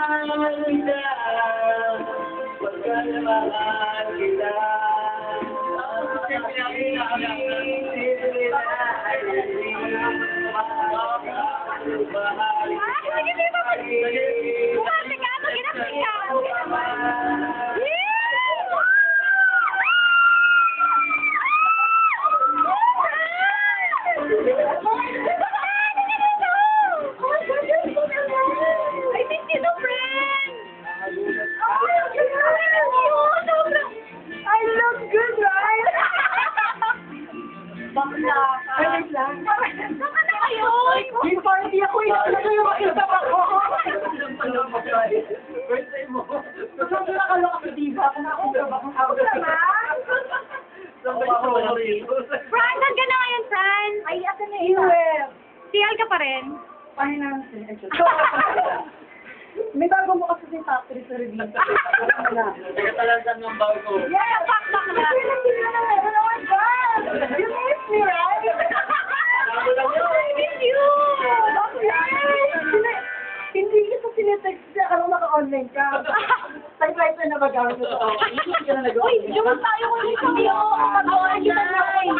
mahal kita. Pagkalamahal kita. Bakla. Ayun lang. Saan na kayo? Yung party ako, inakala ko yung makita ako. First time mo. Sabi na kalo ka sa diva, kung ako ba kung ako Fran, saan ka na ngayon, Fran? Ay, asa na yun? CL ka pa rin? Pahinansin. May bago mo kasi sa factory sa review. Nagkatalansan ng bago. Yeah, pakpak na. Oh my God! You miss me, right? I miss you! Hindi kita sinetext siya, alam naka-online ka. Typewriter na magamit mo. Hindi ka na nag-online. Uy, yung tayo ko yung sabi, oh, mag-online.